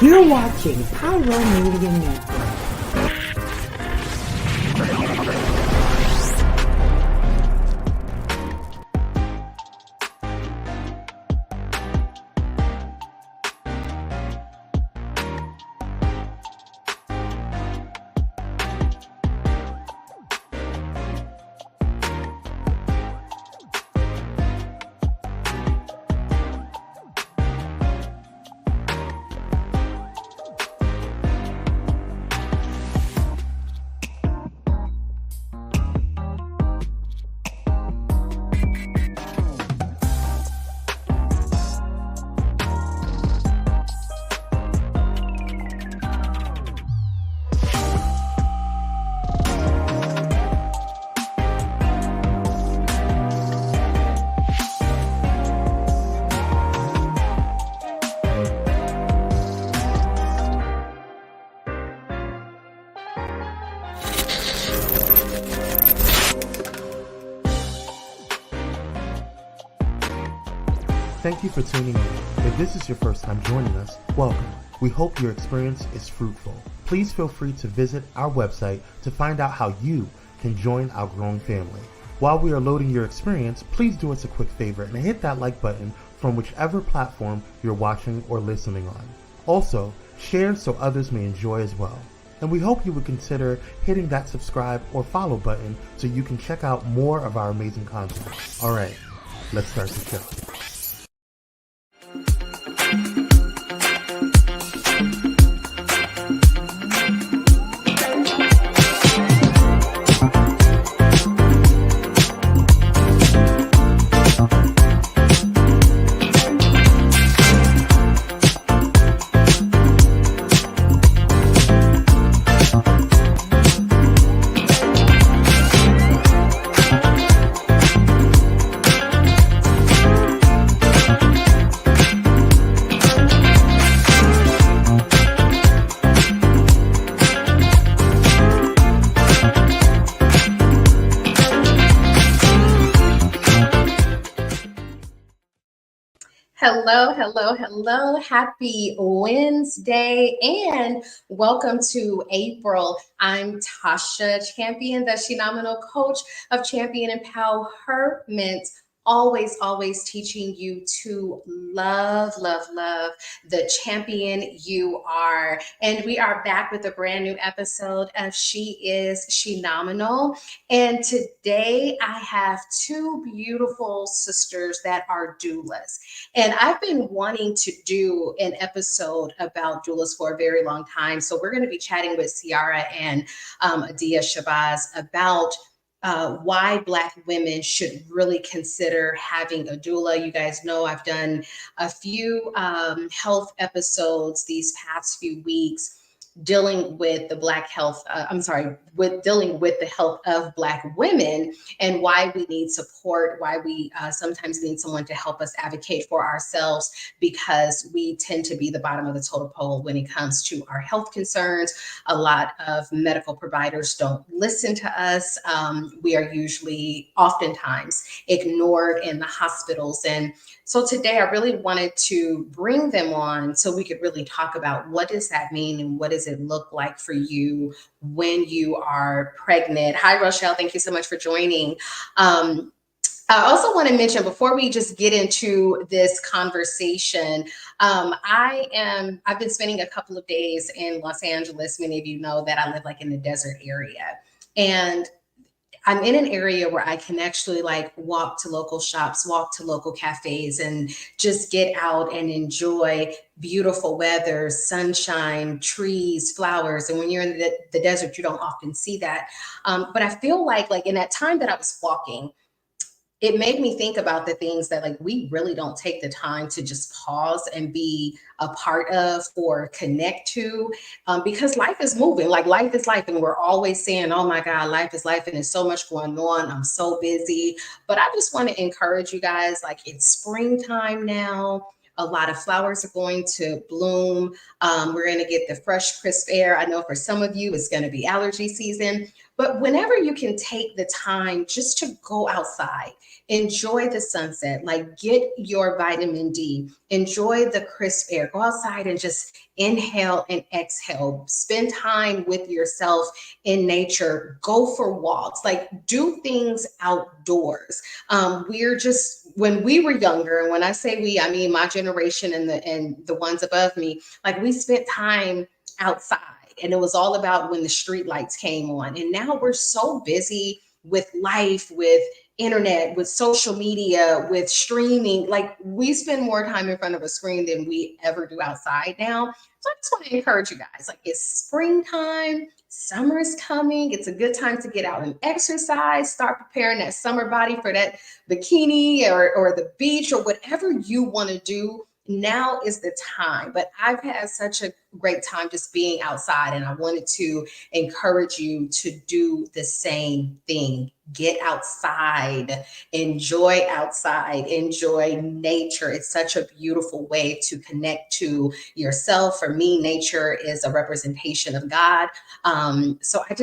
You're watching Pyro Media Network. Thank you for tuning in. If this is your first time joining us, welcome. We hope your experience is fruitful. Please feel free to visit our website to find out how you can join our growing family. While we are loading your experience, please do us a quick favor and hit that like button from whichever platform you're watching or listening on. Also, share so others may enjoy as well. And we hope you would consider hitting that subscribe or follow button so you can check out more of our amazing content. All right, let's start the show. Hello. Happy Wednesday and welcome to April. I'm Tasha Champion, the Shenomenal coach of Champion Empowerment. Always teaching you to love the champion you are. And we are back with a brand new episode of She is Shenomenal. And today I have two beautiful sisters that are doulas. And I've been wanting to do an episode about doulas for a very long time. So we're going to be chatting with Ciara and Adia Shabazz about why Black women should really consider having a doula. You guys know I've done a few health episodes these past few weeks dealing with the dealing with the health of Black women and why we need support, why we sometimes need someone to help us advocate for ourselves, because we tend to be the bottom of the totem pole when it comes to our health concerns. A lot of medical providers don't listen to us. We are oftentimes ignored in the hospitals. And so today I really wanted to bring them on so we could really talk about what does that mean and what does it look like for you when you are pregnant. Hi, Rochelle. Thank you so much for joining. I also want to mention before we just get into this conversation, I've been spending a couple of days in Los Angeles. Many of you know that I live like in the desert area, and I'm in an area where I can actually walk to local shops, walk to local cafes, and just get out and enjoy beautiful weather, sunshine, trees, flowers. And when you're in the desert, you don't often see that. But I feel like in that time that I was walking, it made me think about the things that we really don't take the time to just pause and be a part of or connect to, because life is moving, life is life. And we're always saying, oh my God, life is life and there's so much going on. I'm so busy. But I just want to encourage you guys, it's springtime now. A lot of flowers are going to bloom. We're going to get the fresh, crisp air. I know for some of you, it's going to be allergy season. But whenever you can take the time just to go outside, enjoy the sunset, get your vitamin D, enjoy the crisp air, go outside and just inhale and exhale, spend time with yourself in nature, go for walks, like do things outdoors. We're just, when we were younger, and when I say we, I mean my generation and the ones above me, like we spent time outside, and it was all about when the street lights came on. And now we're so busy with life, with internet, with social media, with streaming. Like we spend more time in front of a screen than we ever do outside now. So I just want to encourage you guys, like it's springtime, summer is coming. It's a good time to get out and exercise, start preparing that summer body for that bikini or the beach or whatever you want to do. Now is the time. But I've had such a great time just being outside, and I wanted to encourage you to do the same thing. Get outside, enjoy nature. It's such a beautiful way to connect to yourself. For me, nature is a representation of God. So I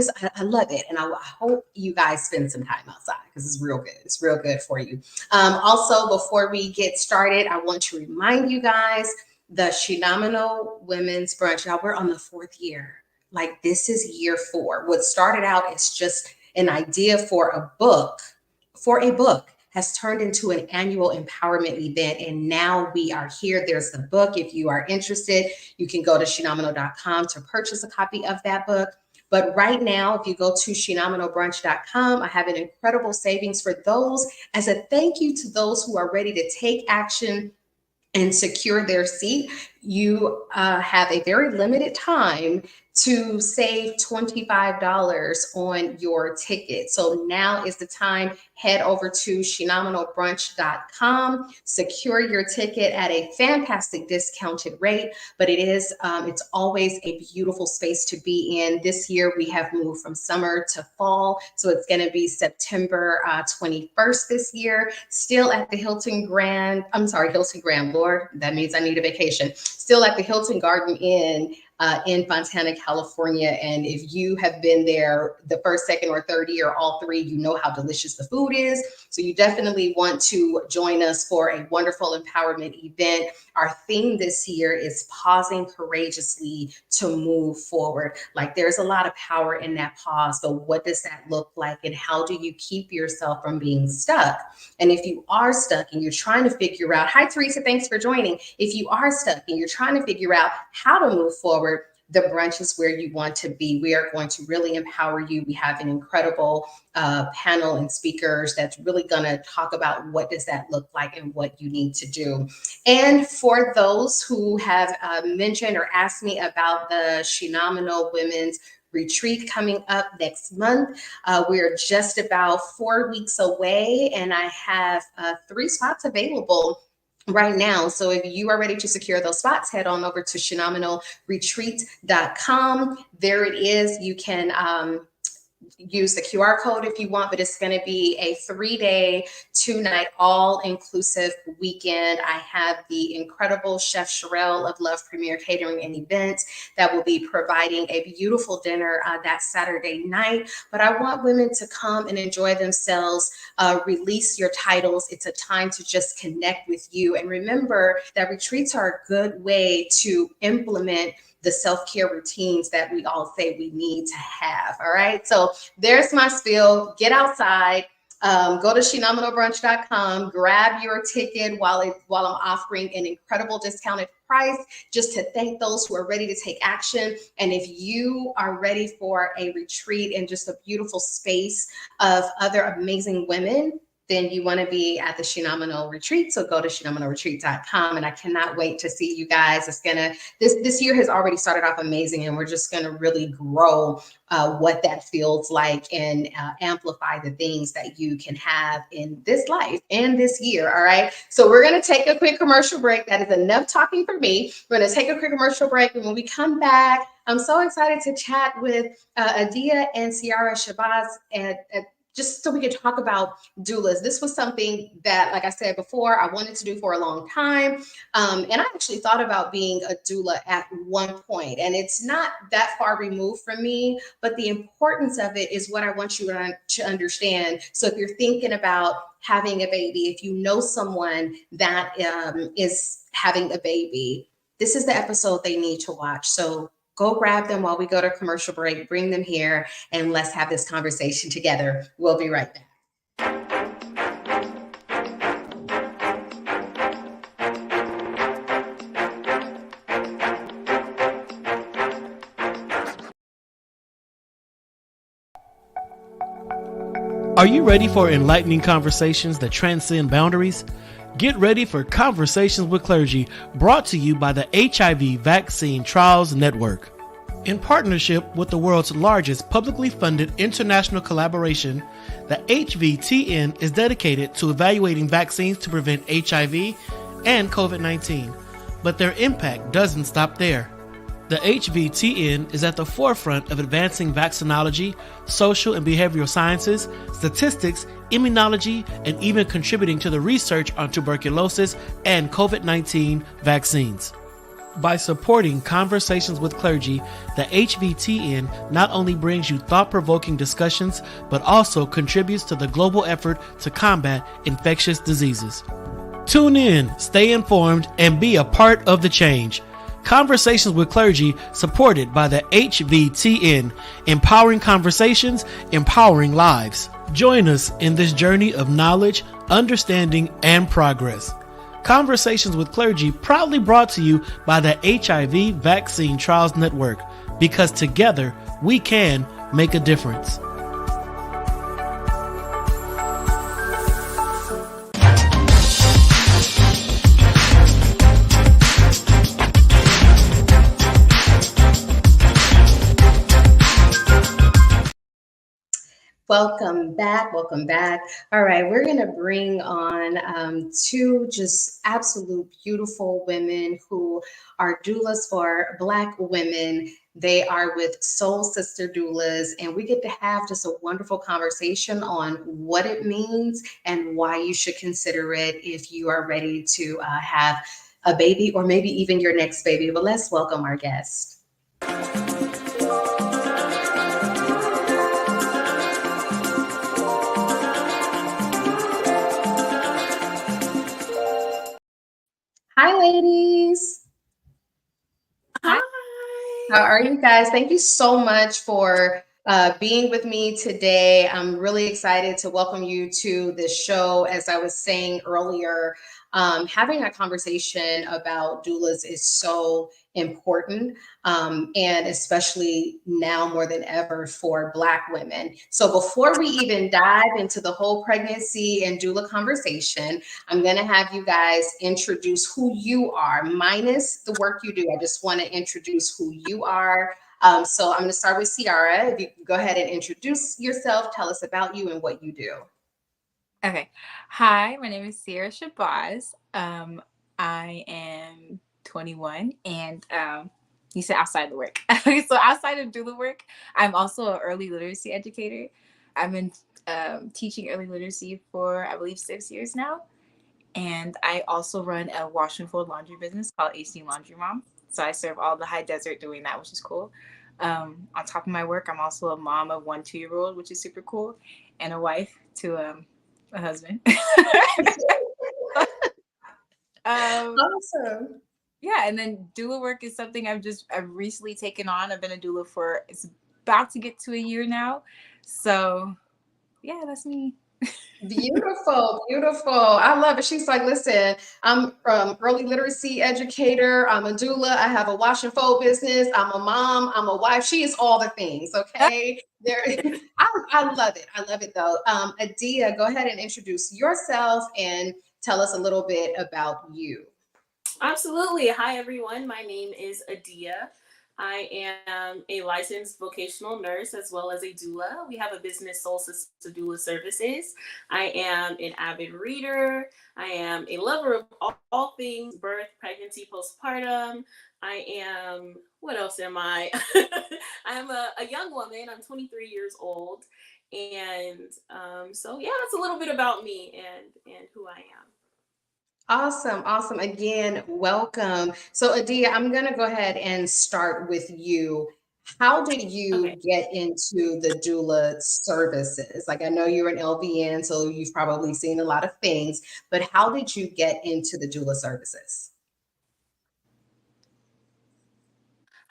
love it. And I hope you guys spend some time outside because it's real good. It's real good for you. Also, before we get started, I want to remind you guys the Shenomenal Women's Brunch. Now we're on the 4th year. Like this is year 4. What started out as just an idea for a book, has turned into an annual empowerment event. And now we are here. There's the book. If you are interested, you can go to Shenomenal.com to purchase a copy of that book. But right now, if you go to Shenomenalbrunch.com, I have an incredible savings for those as a thank you to those who are ready to take action and secure their seat. You have a very limited time to save $25 on your ticket. So now is the time. Head over to Shenomenalbrunch.com, secure your ticket at a fantastic discounted rate, but it's always a beautiful space to be in. This year we have moved from summer to fall, so it's going to be September 21st this year, still at the Hilton Grand, Lord, that means I need a vacation, still at the Hilton Garden Inn in Fontana, California. And if you have been there the first, second, or third year, all 3, you know how delicious the food is. So you definitely want to join us for a wonderful empowerment event. Our theme this year is pausing courageously to move forward. Like there's a lot of power in that pause, but what does that look like? And how do you keep yourself from being stuck? And if you are stuck and you're trying to figure out, hi, Teresa, thanks for joining. If you are stuck and you're trying to figure out how to move forward, the brunch is where you want to be. We are going to really empower you. We have an incredible panel and speakers that's really going to talk about what does that look like and what you need to do. And for those who have mentioned or asked me about the Shenomenal Women's Retreat coming up next month, we're just about 4 weeks away, and I have 3 spots available right now. So if you are ready to secure those spots, head on over to Shenomenalretreat.com. There it is. You can use the QR code if you want, but it's going to be a 3-day, 2-night, all-inclusive weekend. I have the incredible Chef Sherelle of Love Premier Catering and Events that will be providing a beautiful dinner that Saturday night. But I want women to come and enjoy themselves, release your titles. It's a time to just connect with you. And remember that retreats are a good way to implement the self-care routines that we all say we need to have. All right. So there's my spiel. Get outside. Go to Shenomenalbrunch.com, grab your ticket while I'm offering an incredible discounted price, just to thank those who are ready to take action. And if you are ready for a retreat in just a beautiful space of other amazing women, then you want to be at the Shenomenal Retreat. So go to Shenomenalretreat.com, and I cannot wait to see you guys. This year has already started off amazing, and we're just going to really grow what that feels like and amplify the things that you can have in this life and this year. All right. So we're going to take a quick commercial break. That is enough talking for me. We're going to take a quick commercial break, and when we come back, I'm so excited to chat with Adia and Ciara Shabazz and just so we can talk about doulas. This was something that, like I said before, I wanted to do for a long time. And I actually thought about being a doula at one point, and it's not that far removed from me, but the importance of it is what I want you to understand. So if you're thinking about having a baby, if you know someone that is having a baby, this is the episode they need to watch. So go grab them while we go to commercial break, bring them here, and let's have this conversation together. We'll be right back. Are you ready for enlightening conversations that transcend boundaries? Get ready for Conversations with Clergy, brought to you by the HIV Vaccine Trials Network. In partnership with the world's largest publicly funded international collaboration, the HVTN is dedicated to evaluating vaccines to prevent HIV and COVID-19. But their impact doesn't stop there. The HVTN is at the forefront of advancing vaccinology, social and behavioral sciences, statistics, immunology, and even contributing to the research on tuberculosis and COVID-19 vaccines. By supporting Conversations with Clergy, the HVTN not only brings you thought-provoking discussions, but also contributes to the global effort to combat infectious diseases. Tune in, stay informed, and be a part of the change. Conversations with Clergy, supported by the HVTN, empowering conversations, empowering lives. Join us in this journey of knowledge, understanding, and progress. Conversations with Clergy, proudly brought to you by the HIV Vaccine Trials Network, because together we can make a difference. Welcome back. Welcome back. All right, we're going to bring on two just absolute beautiful women who are doulas for Black women. They are with Soul Sister Doulas, and we get to have just a wonderful conversation on what it means and why you should consider it if you are ready to have a baby or maybe even your next baby. But let's welcome our guest. Hi, ladies. Hi. How are you guys? Thank you so much for being with me today. I'm really excited to welcome you to this show. As I was saying earlier, having a conversation about doulas is so important, and especially now more than ever for Black women. So before we even dive into the whole pregnancy and doula conversation, I'm going to have you guys introduce who you are, minus the work you do. I just want to introduce who you are. So I'm going to start with Ciara. If you can go ahead and introduce yourself, tell us about you and what you do. Okay. Hi, my name is Ciara Shabazz. I am 21, and you said outside the work. So outside of doula work, I'm also an early literacy educator. I've been teaching early literacy for, I believe, 6 years now. And I also run a wash and fold laundry business called AC Laundry Mom. So I serve all the high desert doing that, which is cool. On top of my work, I'm also a mom of 1 2-year-old, which is super cool, and a wife to a husband. Awesome. Yeah, and then doula work is something I've recently taken on. I've been a doula for, it's about to get to a year now. So yeah, that's me. Beautiful, beautiful. I love it. She's like, listen, I'm early literacy educator. I'm a doula. I have a wash and fold business. I'm a mom. I'm a wife. She is all the things. Okay. There. I love it. I love it though. Adia, go ahead and introduce yourself and tell us a little bit about you. Absolutely. Hi, everyone. My name is Adia. I am a licensed vocational nurse as well as a doula. We have a business, Soul Sister Doula Services. I am an avid reader. I am a lover of all things birth, pregnancy, postpartum. I am, what else am I? I'm a young woman. I'm 23 years old. And so, yeah, that's a little bit about me and who I am. Awesome. Awesome. Again, welcome. So Adia, I'm going to go ahead and start with you. How did you get into the doula services? Like, I know you're an LVN, so you've probably seen a lot of things, but how did you get into the doula services?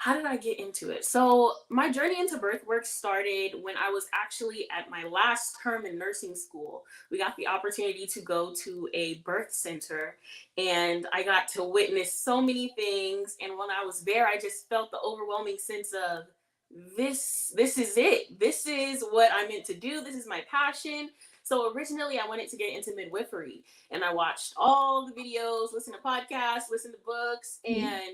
how did I get into it? So my journey into birth work started when I was actually at my last term in nursing school. We got the opportunity to go to a birth center, and I got to witness so many things. And when I was there, I just felt the overwhelming sense of this is it. This is what I'm meant to do. This is my passion. So originally I wanted to get into midwifery, and I watched all the videos, listened to podcasts, listened to books, and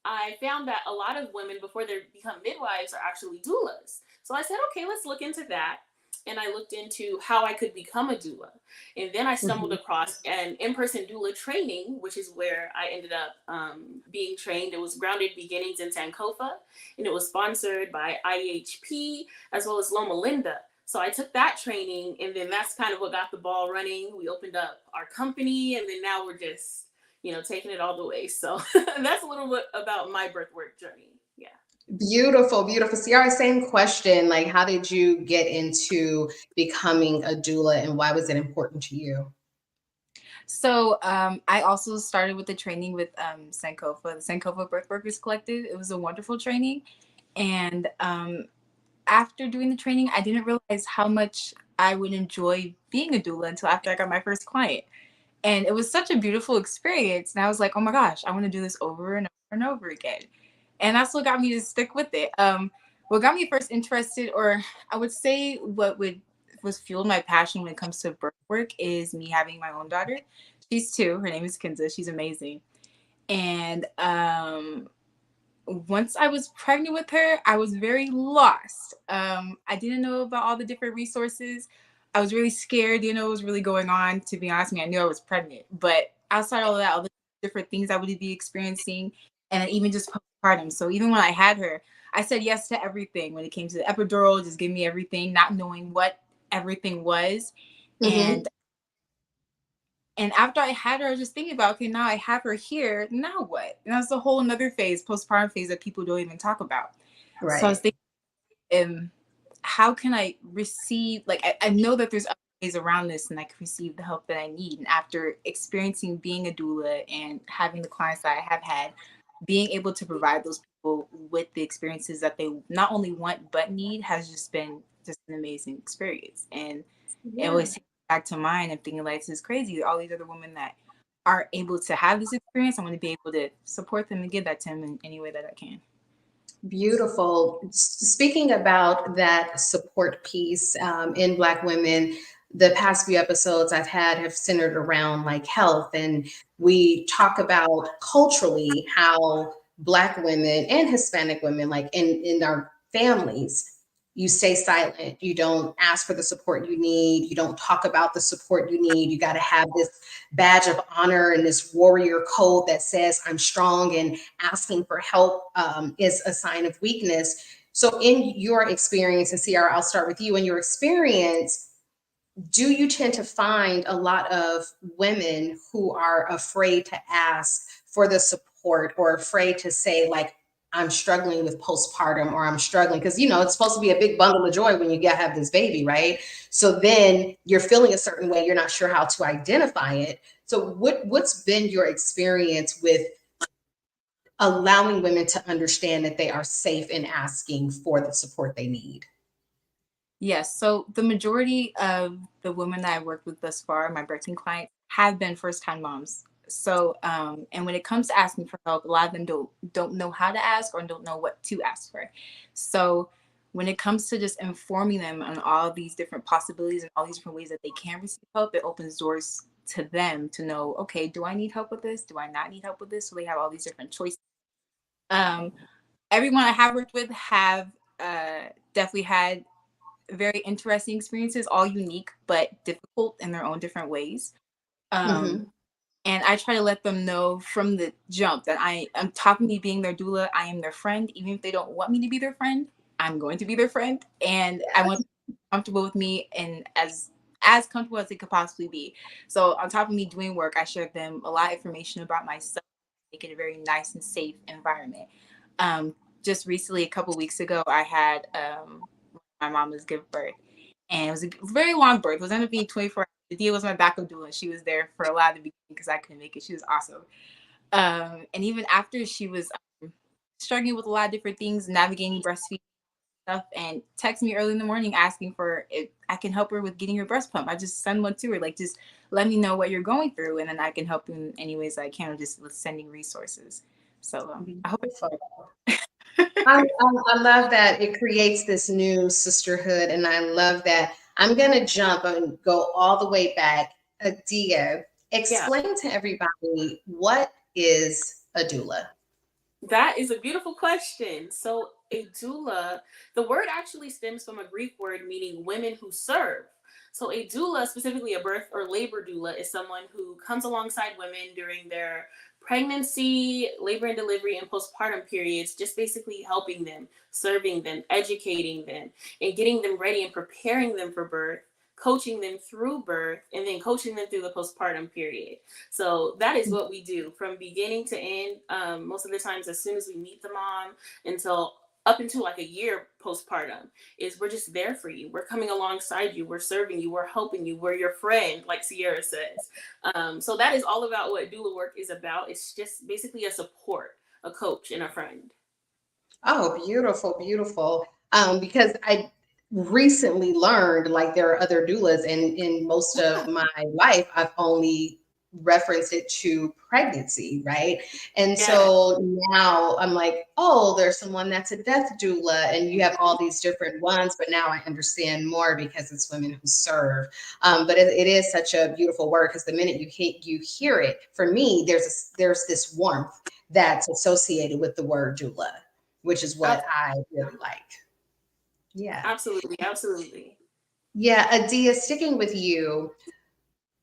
I found that a lot of women before they become midwives are actually doulas. So I said, okay, let's look into that. And I looked into how I could become a doula. And then I stumbled across an in-person doula training, which is where I ended up being trained. It was Grounded Beginnings in Sankofa, and it was sponsored by IHP as well as Loma Linda. So I took that training, and then that's kind of what got the ball running. We opened up our company, and then now we're just, taking it all the way. So that's a little bit about my birth work journey. Yeah. Beautiful, beautiful. Ciara, same question. Like, how did you get into becoming a doula, and why was it important to you? So I also started with the training with Sankofa, the Sankofa Birth Workers Collective. It was a wonderful training. And after doing the training, I didn't realize how much I would enjoy being a doula until after I got my first client. And it was such a beautiful experience. And I was like, oh my gosh, I want to do this over and over and over again. And that's what got me to stick with it. What got me first interested, or I would say what was fueled my passion when it comes to birth work, is me having my own daughter. She's 2. Her name is Kinza. She's amazing. And once I was pregnant with her, I was very lost. I didn't know about all the different resources. I was really scared, didn't know what was really going on. To be honest with me, I knew I was pregnant. But outside all of that, all the different things I would be experiencing, and even just postpartum. So even when I had her, I said yes to everything. When it came to the epidural, just give me everything, not knowing what everything was. And after I had her, I was just thinking about, okay, now I have her here. Now what? And that's a whole another phase, postpartum phase, that people don't even talk about. Right. So I was thinking, how can I receive, like, I know that there's other ways around this, and I can receive the help that I need. And after experiencing being a doula and having the clients that I have had, being able to provide those people with the experiences that they not only want but need has just been just an amazing experience. And it always takes me back to mine and thinking, like, this is crazy. All these other women that are able to have this experience, I want to be able to support them and give that to them in any way that I can. Beautiful. Speaking about that support piece in Black women, the past few episodes I've had have centered around like health, and we talk about culturally how Black women and Hispanic women, like in our families, you stay silent. You don't ask for the support you need. You don't talk about the support you need. You got to have this badge of honor and this warrior code that says I'm strong, and asking for help is a sign of weakness. So in your experience, and Ciara, I'll start with you. In your experience, do you tend to find a lot of women who are afraid to ask for the support, or afraid to say, like, I'm struggling with postpartum, or I'm struggling, because it's supposed to be a big bundle of joy when you have this baby, right? So then you're feeling a certain way, you're not sure how to identify it. So what's been your experience with allowing women to understand that they are safe in asking for the support they need? Yes. So the majority of the women that I worked with thus far, my birthing clients, have been first-time moms. So, and when it comes to asking for help, a lot of them don't know how to ask, or don't know what to ask for. So when it comes to just informing them on all these different possibilities and all these different ways that they can receive help, it opens doors to them to know, okay, do I need help with this? Do I not need help with this? So they have all these different choices. Everyone I have worked with have definitely had very interesting experiences, all unique but difficult in their own different ways. And I try to let them know from the jump that I'm talking to me being their doula. I am their friend. Even if they don't want me to be their friend, I'm going to be their friend. And I want them to be comfortable with me, and as comfortable as they could possibly be. So on top of me doing work, I share them a lot of information about myself, make it a very nice and safe environment. Just recently, a couple weeks ago, I had my mama's give birth. And it was a very long birth. It was ended up being 24 hours. Adia was my backup doula, and she was there for a lot of the beginning because I couldn't make it. She was awesome. And even after she was struggling with a lot of different things, navigating breastfeeding stuff, and text me early in the morning asking for if I can help her with getting her breast pump. I just send one to her, like, just let me know what you're going through, and then I can help you in any ways I can, just with sending resources. So I hope it's fun. I love that it creates this new sisterhood, and I love that. I'm gonna jump and go all the way back. Adia, explain to everybody, what is a doula? That is a beautiful question. So, a doula, the word actually stems from a Greek word meaning women who serve. So, a doula, specifically a birth or labor doula, is someone who comes alongside women during their pregnancy, labor and delivery, and postpartum periods, just basically helping them, serving them, educating them, and getting them ready and preparing them for birth, coaching them through birth, and then coaching them through the postpartum period. So that is what we do from beginning to end. Most of the times, as soon as we meet the mom until up until like a year postpartum, is we're just there for you. We're coming alongside you. We're serving you. We're helping you. We're your friend, like Ciara says. So that is all about what doula work is about. It's just basically a support, a coach, and a friend. Oh, beautiful, beautiful. Because I recently learned, like, there are other doulas, and in most of my life, I've only referenced it to pregnancy, right? And so now I'm like, oh, there's someone that's a death doula, and you have all these different ones, but now I understand more because it's women who serve. But it is such a beautiful word, because the minute you hear it, for me, there's this warmth that's associated with the word doula, which is what I really like. Yeah. Absolutely. Absolutely. Yeah. Adia, sticking with you,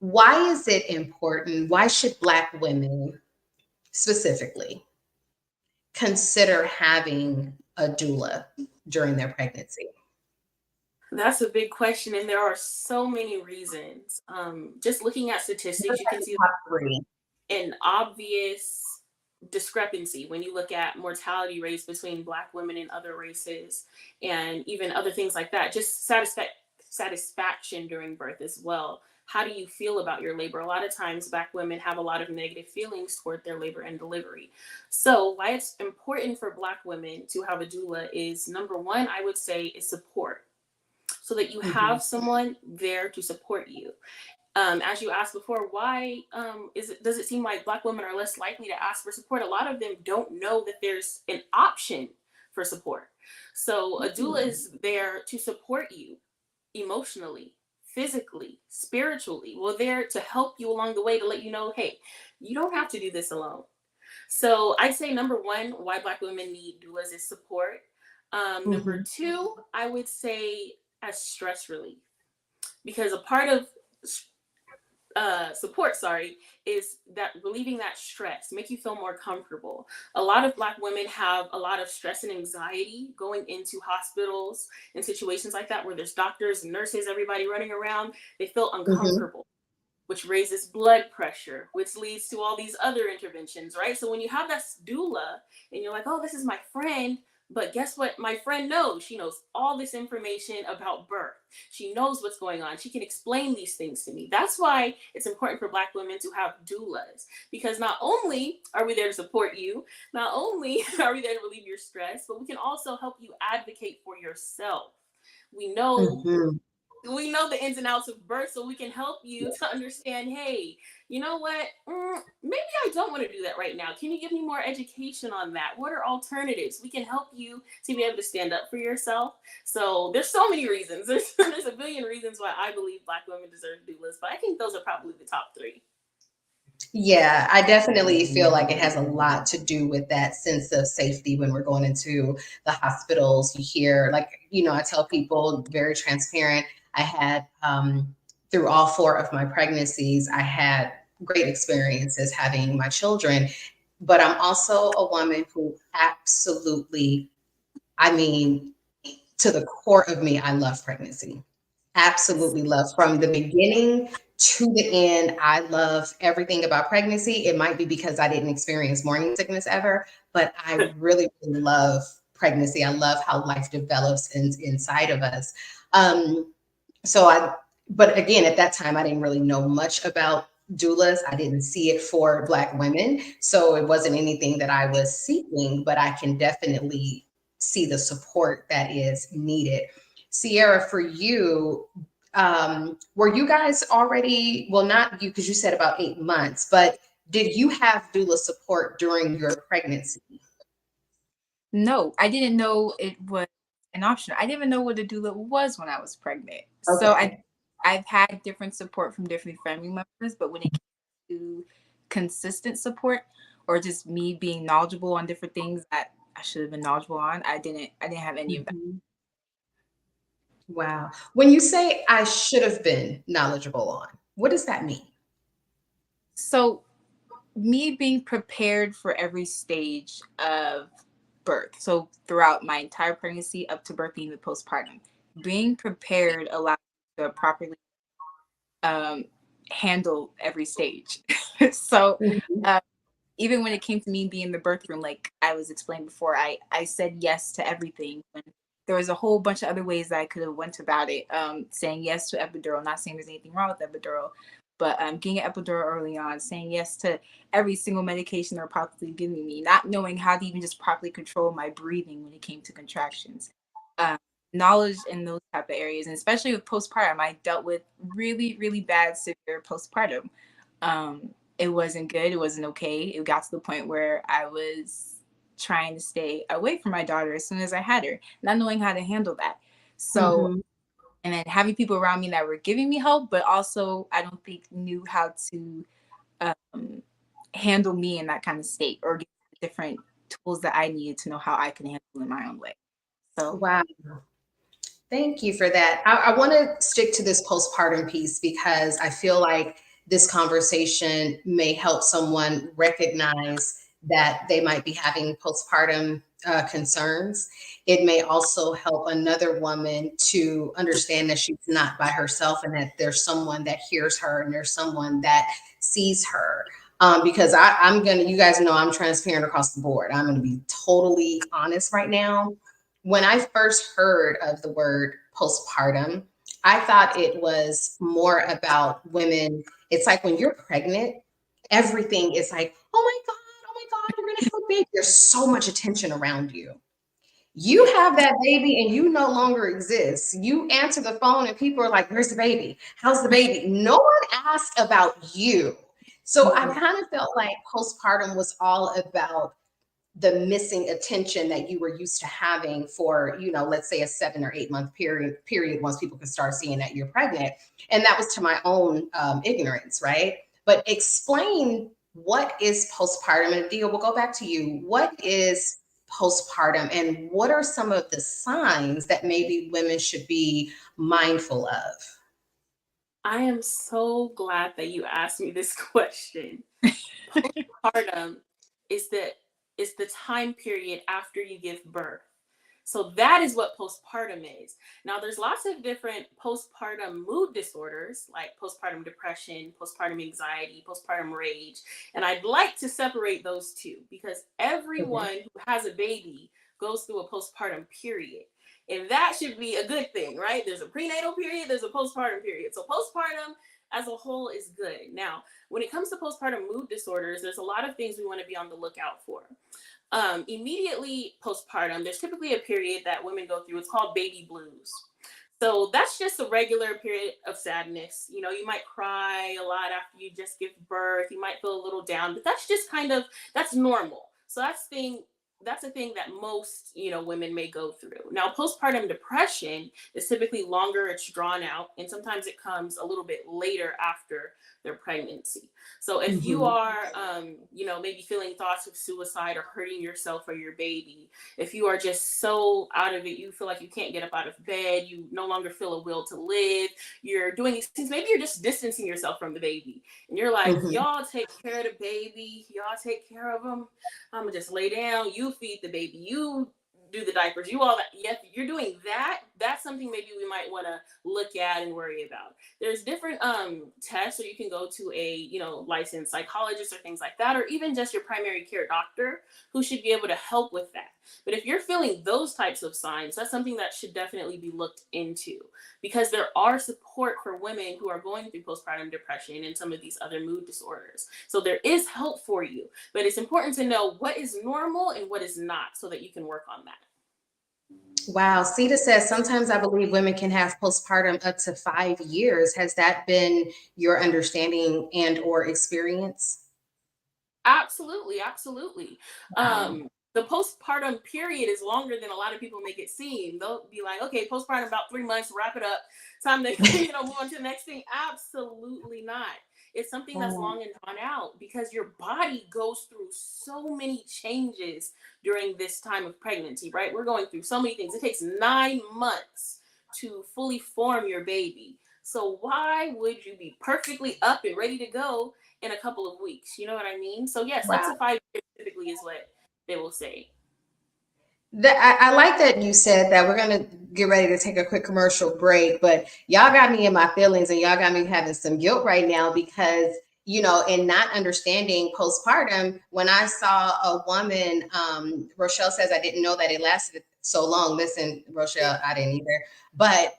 why is it important? Why should Black women specifically consider having a doula during their pregnancy? That's a big question, and there are so many reasons. Just looking at statistics, you can see Top three. an obvious discrepancy when you look at mortality rates between Black women and other races, and even other things like that. Just satisfaction during birth as well. How do you feel about your labor? A lot of times, Black women have a lot of negative feelings toward their labor and delivery. So, why it's important for Black women to have a doula is, number one, I would say, is support, so that you have someone there to support you. As you asked before, why does it seem like Black women are less likely to ask for support? A lot of them don't know that there's an option for support. So a doula is there to support you emotionally, physically, spiritually. We're there to help you along the way, to let you know, hey, you don't have to do this alone. So I'd say number one, why Black women need doulas is support. Number two, I would say as stress relief, because a part of support, is that relieving that stress, make you feel more comfortable. A lot of Black women have a lot of stress and anxiety going into hospitals and situations like that, where there's doctors and nurses, everybody running around. They feel uncomfortable, which raises blood pressure, which leads to all these other interventions, right? So when you have that doula and you're like, oh, this is my friend, but guess what? My friend knows. She knows all this information about birth. She knows what's going on. She can explain these things to me. That's why it's important for Black women to have doulas, because not only are we there to support you, not only are we there to relieve your stress, but we can also help you advocate for yourself. We know the ins and outs of birth, so we can help you to understand, hey, you know what? Maybe I don't want to do that right now. Can you give me more education on that? What are alternatives? We can help you to be able to stand up for yourself. So there's so many reasons. There's a billion reasons why I believe Black women deserve doulas, but I think those are probably the top three. Yeah, I definitely feel like it has a lot to do with that sense of safety when we're going into the hospitals. You hear, like, I tell people, very transparent, I had, through all 4 of my pregnancies, I had great experiences having my children, but I'm also a woman who absolutely, to the core of me, I love pregnancy. Absolutely love, from the beginning to the end. I love everything about pregnancy. It might be because I didn't experience morning sickness ever, but I really, really love pregnancy. I love how life develops inside of us. But again, at that time, I didn't really know much about doulas. I didn't see it for Black women. So it wasn't anything that I was seeking, but I can definitely see the support that is needed. Ciara, for you, were you guys already, well, not you, because you said about 8 months, but did you have doula support during your pregnancy? No, I didn't know it was an option. I didn't even know what a doula was when I was pregnant. So Okay. I've had different support from different family members, but when it came to consistent support or just me being knowledgeable on different things that I should have been knowledgeable on, I didn't have any of that. Mhm. Wow. When you say I should have been knowledgeable on, what does that mean? So me being prepared for every stage of birth. So throughout my entire pregnancy up to birth, even postpartum, being prepared allows you to properly um, handle every stage. So Mhm. uh, even when it came to me being in the birth room, like I was explained before, I said yes to everything. When there was a whole bunch of other ways that I could have went about it. Saying yes to epidural, not saying there's anything wrong with epidural, but getting an epidural early on, saying yes to every single medication they're properly giving me, not knowing how to even just properly control my breathing when it came to contractions. Um, Knowledge in those type of areas, and especially with postpartum, I dealt with really, really bad, severe postpartum. It wasn't good. It wasn't okay. It got to the point where I was trying to stay away from my daughter as soon as I had her, not knowing how to handle that. So, Mhm. and then having people around me that were giving me help, but also I don't think knew how to um, handle me in that kind of state or give me different tools that I needed to know how I can handle in my own way. So, Wow. Thank you for that. I want to stick to this postpartum piece because I feel like this conversation may help someone recognize that they might be having postpartum concerns. It may also help another woman to understand that she's not by herself and that there's someone that hears her and there's someone that sees her. Because I'm going to, you guys know I'm transparent across the board. I'm going to be totally honest right now. When I first heard of the word postpartum, I thought it was more about women. It's like when you're pregnant, everything is like, oh my God, you're going to have a baby. There's so much attention around you. You have that baby and you no longer exist. You answer the phone and people are like, where's the baby? How's the baby? No one asked about you. So I kind of felt like postpartum was all about the missing attention that you were used to having for, let's say a 7 or 8 month period once people can start seeing that you're pregnant. And that was to my own ignorance, right? But explain, what is postpartum? And Adia, we'll go back to you. What is postpartum and what are some of the signs that maybe women should be mindful of? I am so glad that you asked me this question. Postpartum is the time period after you give birth. So that is what postpartum is. Now, there's lots of different postpartum mood disorders like postpartum depression, postpartum anxiety, postpartum rage. And I'd like to separate those two because Mhm. everyone who has a baby goes through a postpartum period. And that should be a good thing, right? There's a prenatal period, there's a postpartum period. So postpartum as a whole is good. Now, when it comes to postpartum mood disorders, there's a lot of things we want to be on the lookout for. Immediately postpartum, there's typically a period that women go through. It's called baby blues. So that's just a regular period of sadness. You know, you might cry a lot after you just give birth. You might feel a little down, but that's just that's normal. So that's a thing that most, women may go through. Now, postpartum depression is typically longer, it's drawn out, and sometimes it comes a little bit later after their pregnancy. So if you Mhm. are, maybe feeling thoughts of suicide or hurting yourself or your baby, if you are just so out of it, you feel like you can't get up out of bed, you no longer feel a will to live, you're doing these things, maybe you're just distancing yourself from the baby. And you're like, Mhm. y'all take care of the baby, y'all take care of them. I'm gonna just lay down, you feed the baby, you do the diapers, you all that. Yep, you're doing that that's something maybe we might want to look at and worry about. There's different tests, so you can go to a licensed psychologist or things like that, or even just your primary care doctor who should be able to help with that. But if you're feeling those types of signs, that's something that should definitely be looked into, because there are support for women who are going through postpartum depression and some of these other mood disorders. So there is help for you, but it's important to know what is normal and what is not so that you can work on that. Wow. Sita says, sometimes I believe women can have postpartum up to 5 years. Has that been your understanding and or experience? Absolutely. The postpartum period is longer than a lot of people make it seem. They'll be like, okay, postpartum about 3 months, wrap it up. Time to move on to the next thing. Absolutely not. It's something that's long and drawn out, because your body goes through so many changes during this time of pregnancy, right? We're going through so many things. It takes 9 months to fully form your baby. So why would you be perfectly up and ready to go in a couple of weeks? You know what I mean? So yes, up to 5 years typically is what they will say. I like that you said that. We're going to get ready to take a quick commercial break, but y'all got me in my feelings and y'all got me having some guilt right now, because, in not understanding postpartum, when I saw a woman, Rochelle says, I didn't know that it lasted so long. Listen, Rochelle, I didn't either. But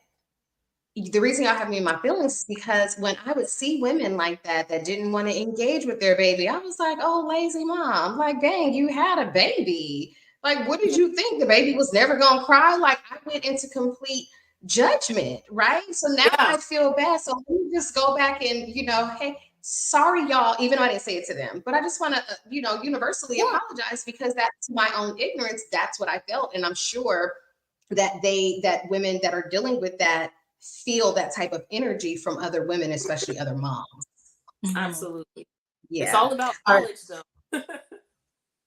the reason y'all have me in my feelings is because when I would see women like that didn't want to engage with their baby, I was like, oh, lazy mom. Like, dang, you had a baby. Like, what did you think? The baby was never going to cry? Like, I went into complete judgment, right? So now I feel bad. So let me just go back and, hey, sorry, y'all, even though I didn't say it to them. But I just want to, universally apologize, because that's my own ignorance. That's what I felt. And I'm sure that women that are dealing with that feel that type of energy from other women, especially other moms. Absolutely. Yeah. It's all about knowledge, though.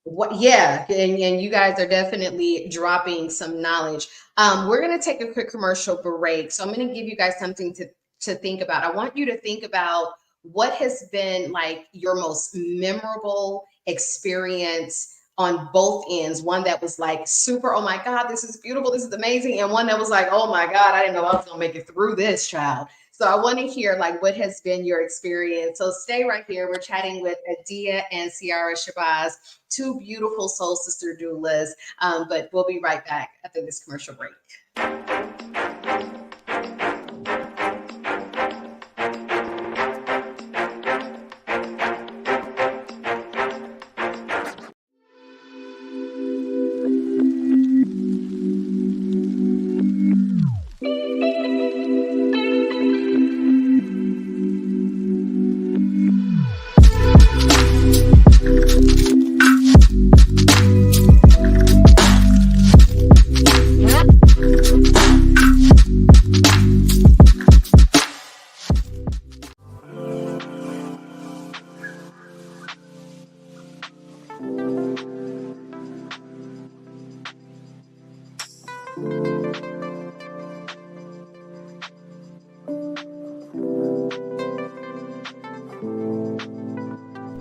And you guys are definitely dropping some knowledge. We're going to take a quick commercial break. So I'm going to give you guys something to think about. I want you to think about what has been like your most memorable experience on both ends. One that was like super, oh my God, this is beautiful, this is amazing. And one that was like, oh my God, I didn't know I was going to make it through this, child. So I want to hear like what has been your experience. So stay right here. We're chatting with Adia and Ciara Shabazz, two beautiful soul sister doulas. But we'll be right back after this commercial break.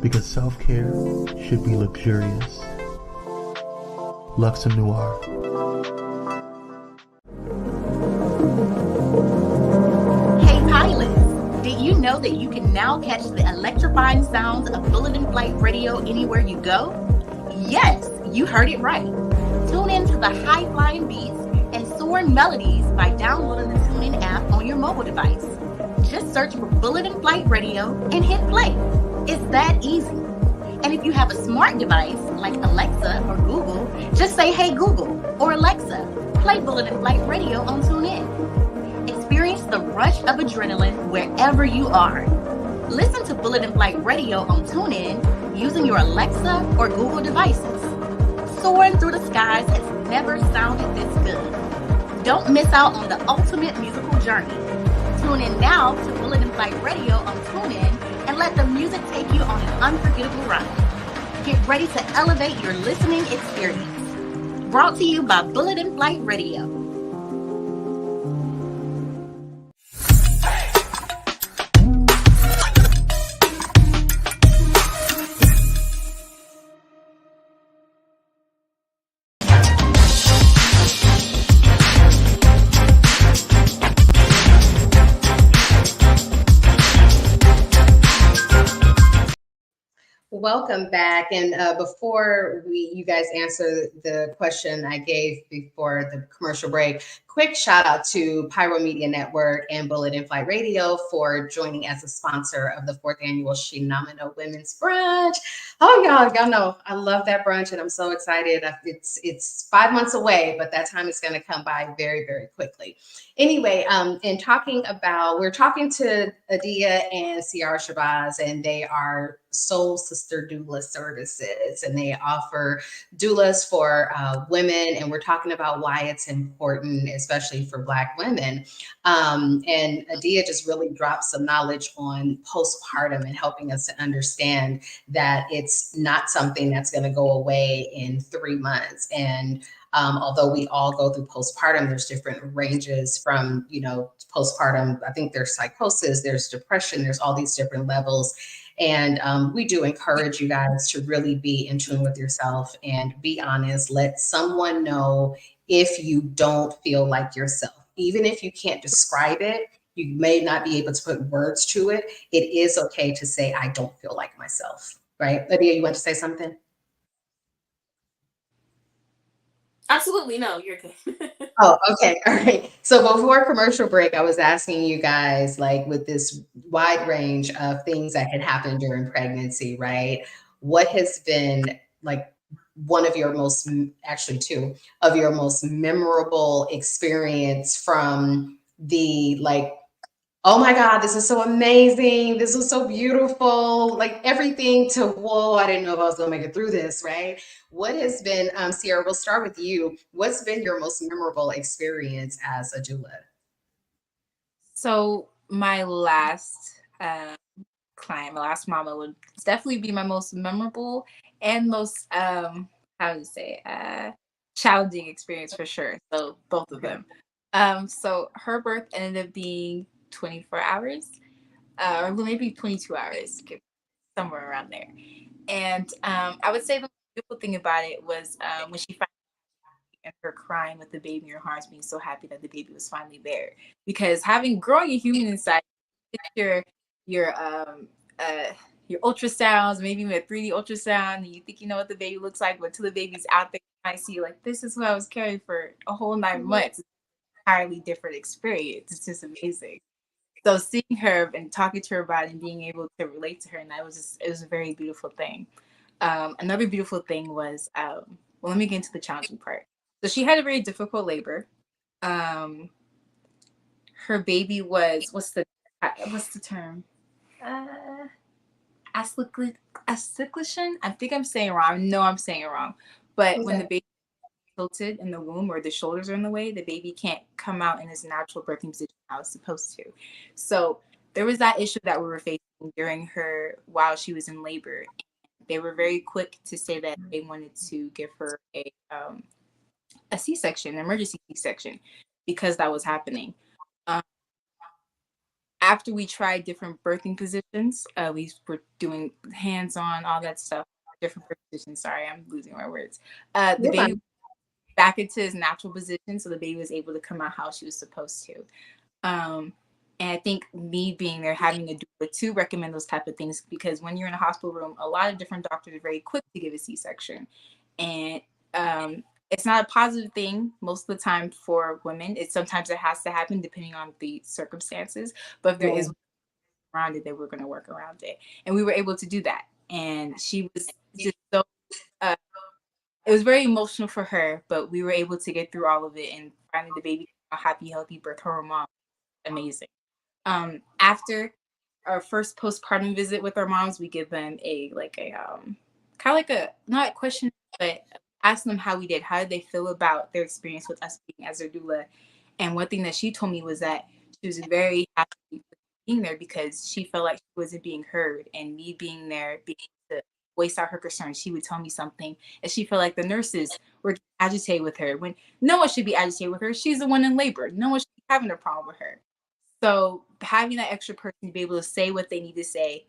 Because self-care should be luxurious. Luxe Noir. Hey pilots, did you know that you can now catch the electrifying sounds of Bullet and Flight Radio anywhere you go? Yes, you heard it right. Tune in to the high-flying beats and soaring melodies by downloading the TuneIn app on your mobile device. Just search for Bullet and Flight Radio and hit play. It's that easy. And if you have a smart device like Alexa or Google, just say, hey Google or Alexa, play Bullet and Flight Radio on TuneIn. Experience the rush of adrenaline wherever you are. Listen to Bullet and Flight Radio on TuneIn using your Alexa or Google devices. Soaring through the skies has never sounded this good. Don't miss out on the ultimate musical journey. Tune in now to Bullet and Flight Radio on TuneIn and let the music take you on an unforgettable ride. Get ready to elevate your listening experience. Brought to you by Bullet and Flight Radio. welcome back. And before you guys answer the question I gave before the commercial break, quick shout out to Pyro Media Network and Bullet in Flight Radio for joining as a sponsor of the 4th annual Shenomenal Women's Brunch. Oh, y'all know I love that brunch, and I'm so excited. It's 5 months away, but that time is going to come by very, very quickly. Anyway, we're talking to Adia and Ciara Shabazz, and they are Soul Sister Doula Services, and they offer doulas for women, and we're talking about why it's important, especially for Black women. And Adia just really dropped some knowledge on postpartum and helping us to understand that it's not something that's going to go away in 3 months. And although we all go through postpartum, there's different ranges from, postpartum. I think there's psychosis, there's depression, there's all these different levels. And we do encourage you guys to really be in tune with yourself and be honest. Let someone know if you don't feel like yourself. Even if you can't describe it, you may not be able to put words to it. It is okay to say, I don't feel like myself, right? Adia, you want to say something? Absolutely. No, you're good. Oh, okay. All right. So before commercial break, I was asking you guys, like, with this wide range of things that had happened during pregnancy, right? What has been like one of your most, actually two of your most memorable experience from the like, oh my God, this is so amazing. This was so beautiful. Like everything to, whoa, I didn't know if I was going to make it through this, right? What has been, Ciara, we'll start with you. What's been your most memorable experience as a doula? So my last client, my last mama would definitely be my most memorable and most, how do you say, challenging experience for sure. So both of them. So her birth ended up being 24 hours, or maybe 22 hours, somewhere around there. And I would say the beautiful thing about it was when she finally and her crying with the baby in her arms, being so happy that the baby was finally there. Because growing a human inside, your your um your ultrasounds, maybe even a 3D ultrasound, and you think you know what the baby looks like, but until the baby's out there, I see like this is who I was carrying for a whole 9 months. It's an entirely different experience. It's just amazing. So seeing her and talking to her about it and being able to relate to her, and it was a very beautiful thing. Another beautiful thing was, well, let me get into the challenging part. So she had a very difficult labor. Um, her baby was, what's the term? Acylation. I think I'm saying it wrong. I know I'm saying it wrong. But when the baby tilted in the womb or the shoulders are in the way, the baby can't come out in its natural birthing position how it's supposed to. So there was that issue that we were facing while she was in labor. They were very quick to say that they wanted to give her a C-section, an emergency C-section, because that was happening. After we tried different birthing positions, we were doing hands-on, all that stuff, different positions. Sorry, I'm losing my words. The baby back into his natural position, so the baby was able to come out how she was supposed to. And I think me being there, having a doula to recommend those type of things, because when you're in a hospital room, a lot of different doctors are very quick to give a C-section. And it's not a positive thing most of the time for women. Sometimes it has to happen depending on the circumstances. But if there is around it, then we're going to work around it. And we were able to do that. And she was just so, it was very emotional for her, but we were able to get through all of it and finding the baby a happy, healthy birth. Her mom, amazing. After our first postpartum visit with our moms, we give them kind of like a, not a question, but ask them how did they feel about their experience with us being as their doula. And one thing that she told me was that she was very happy being there because she felt like she wasn't being heard, and me being there, being able to voice out her concerns. She would tell me something, and she felt like the nurses were agitated with her when no one should be agitated with her. She's the one in labor. No one should be having a problem with her. So having that extra person to be able to say what they need to say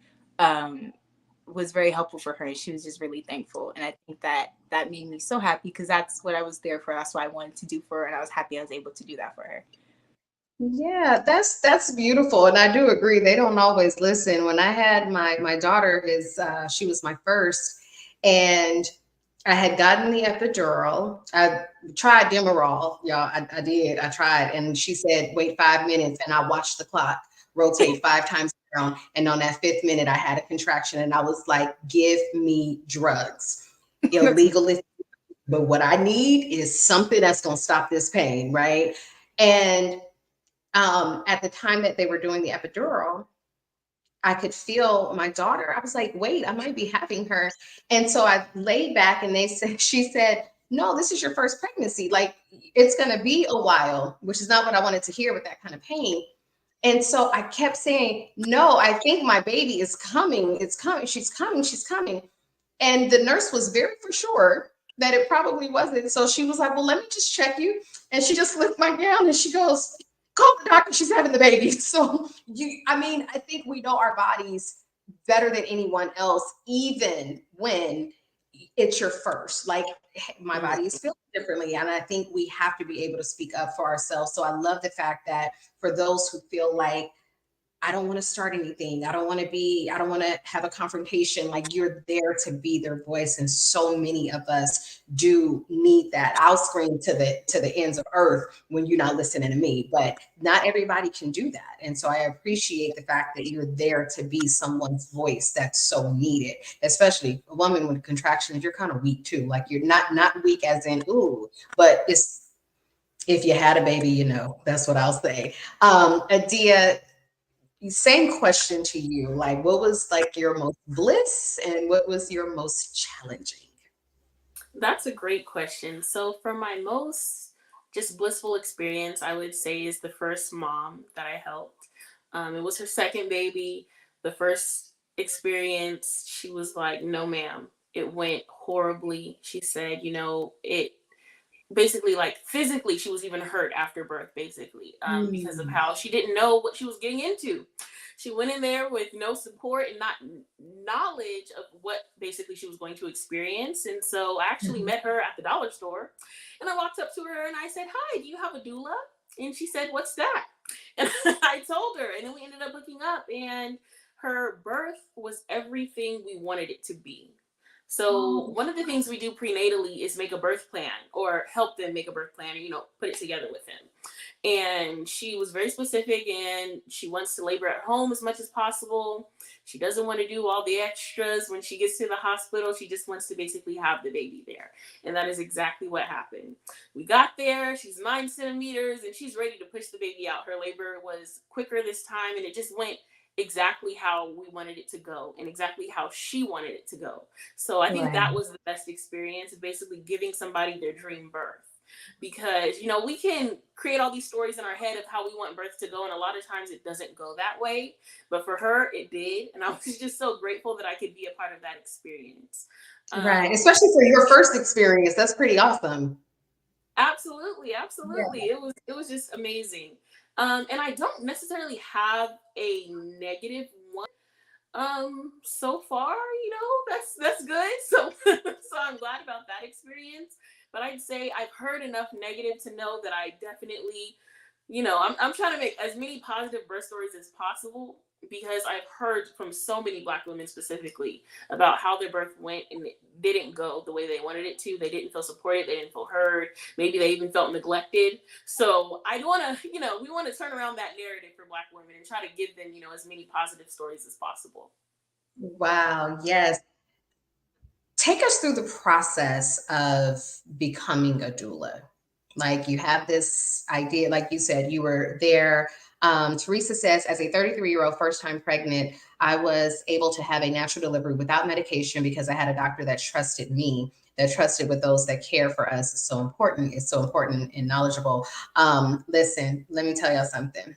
was very helpful for her. She was just really thankful. And I think that made me so happy because that's what I was there for. That's what I wanted to do for her. And I was happy I was able to do that for her. Yeah, that's beautiful, and I do agree. They don't always listen. When I had my daughter, is she was my first, and I had gotten the epidural. I tried Demerol, y'all. I did. I tried, and she said, "Wait 5 minutes," and I watched the clock rotate 5 times around. And on that fifth minute, I had a contraction, and I was like, "Give me drugs, illegal, but what I need is something that's gonna stop this pain, right?" And at the time that they were doing the epidural, I could feel my daughter. I was like, wait, I might be having her. And so I laid back and she said, no, this is your first pregnancy. Like, it's going to be a while, which is not what I wanted to hear with that kind of pain. And so I kept saying, no, I think my baby is coming. It's coming. She's coming. She's coming. And the nurse was very for sure that it probably wasn't. So she was like, well, let me just check you. And she just lifted my gown and she goes, call the doctor. She's having the baby. So I think we know our bodies better than anyone else, even when it's your first. Like, my body is feeling differently. And I think we have to be able to speak up for ourselves. So I love the fact that for those who feel like, I don't want to start anything. I don't want to have a confrontation. Like, you're there to be their voice. And so many of us do need that. I'll scream to the ends of earth when you're not listening to me, but not everybody can do that. And so I appreciate the fact that you're there to be someone's voice that's so needed, especially a woman with contractions. You're kind of weak too. Like, you're not weak as in, ooh, but it's, if you had a baby, that's what I'll say. Adia, same question to you. Like, what was like your most bliss and what was your most challenging? That's a great question. So, for my most just blissful experience, I would say is the first mom that I helped. It was her second baby. The first experience, she was like, "No, ma'am, it went horribly." She said, it basically, like, physically she was even hurt after birth, basically, because of Mm. how she didn't know what she was getting into. She went in there with no support and not knowledge of what basically she was going to experience. And so I actually Mhm. met her at the dollar store, and I walked up to her and I said, hi, do you have a doula? And she said, what's that? And I told her, and then we ended up hooking up, and her birth was everything we wanted it to be. So Oh, one of the things we do prenatally is make a birth plan, or help them make a birth plan, or put it together with them. And she was very specific, and she wants to labor at home as much as possible. She doesn't want to do all the extras when she gets to the hospital. She just wants to basically have the baby there. And that is exactly what happened. We got there, she's 9 centimeters, and she's ready to push the baby out. Her labor was quicker this time, and it just went exactly how we wanted it to go and exactly how she wanted it to go. So I think right. that was the best experience, basically giving somebody their dream birth. Because, we can create all these stories in our head of how we want birth to go. And a lot of times it doesn't go that way. But for her, it did. And I was just so grateful that I could be a part of that experience. Right. Um, Especially for your first experience. That's pretty awesome. Absolutely, Yeah. absolutely. It was just amazing. And I don't necessarily have a negative one. So far, that's good. So so I'm glad about that experience. But I'd say I've heard enough negative to know that I definitely, I'm trying to make as many positive birth stories as possible, because I've heard from so many Black women specifically about how their birth went and it didn't go the way they wanted it to. They didn't feel supported. They didn't feel heard. Maybe they even felt neglected. So I want to, we want to turn around that narrative for Black women and try to give them, as many positive stories as possible. Wow. Yes. Take us through the process of becoming a doula. Like, you have this idea, like you said, you were there. Teresa says, as a 33-year-old first time pregnant, I was able to have a natural delivery without medication because I had a doctor that trusted me, that trusted with those that care for us. Is so important. It's so important and knowledgeable. Listen, let me tell y'all something.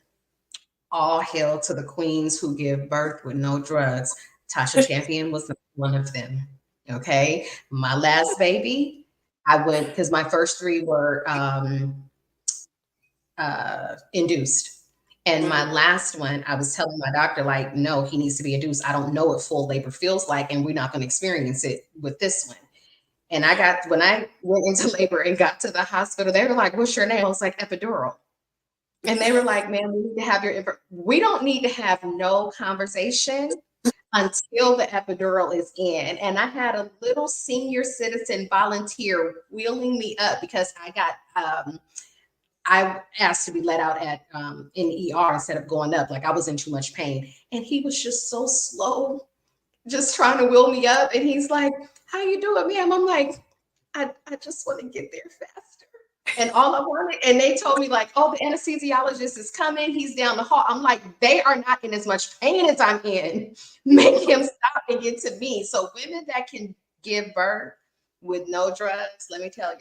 All hail to the queens who give birth with no drugs. Tasha Champion was one of them. Okay. My last baby, I went because my first three were induced. And my Mm. last one, I was telling my doctor, like, no, he needs to be induced. I don't know what full labor feels like, and we're not going to experience it with this one. And when I went into labor and got to the hospital, they were like, what's your name? I was like, epidural. And they were like, man, we need to have your info. We don't need to have no conversation until the epidural is in. And I had a little senior citizen volunteer wheeling me up because I asked to be let out at in ER instead of going up. Like I was in too much pain. And he was just so slow, just trying to wheel me up. And he's like, how you doing, ma'am? I'm like, I just want to get there faster. And all I wanted, and they told me like, oh, the anesthesiologist is coming. He's down the hall. I'm like, they are not in as much pain as I'm in. Make him stop and get to me. So women that can give birth with no drugs, let me tell y'all,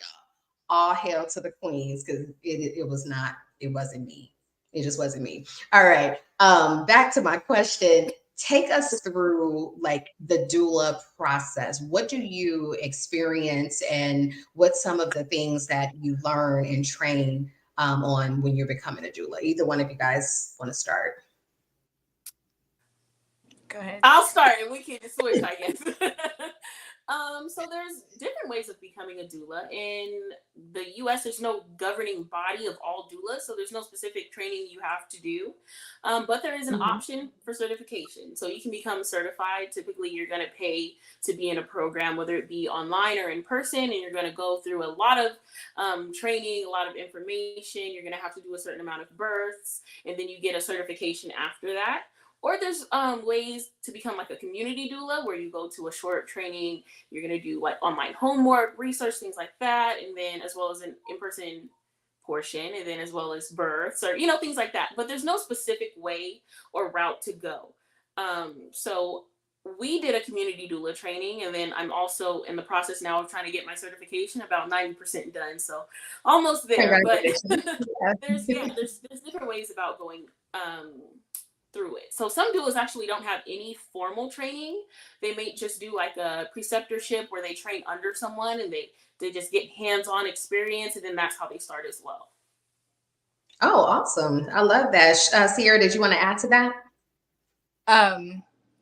all hail to the queens because it wasn't me. It just wasn't me. All right. Back to my question. Take us through like the doula process. What do you experience and what's some of the things that you learn and train on when you're becoming a doula? Either one of you guys want to start? Go ahead. I'll start and we can switch, I guess. So there's different ways of becoming a doula. In the US, there's no governing body of all doulas, so there's no specific training you have to do. But there is an option for certification. So you can become certified. Typically, you're going to pay to be in a program, whether it be online or in person, and you're going to go through a lot of training, a lot of information. You're going to have to do a certain amount of births, and then you get a certification after that. Or there's ways to become like a community doula where you go to a short training. You're going to do like online homework, research, things like that. And then as well as an in-person portion, and then as well as births or, things like that. But there's no specific way or route to go. So we did a community doula training, and then I'm also in the process now of trying to get my certification, about 90% done. So almost there. But there's different ways about going through it. So some doulas actually don't have any formal training. They may just do like a preceptorship where they train under someone and they just get hands-on experience, and then that's how they start as well. Oh, awesome. I love that. Ciara, did you want to add to that?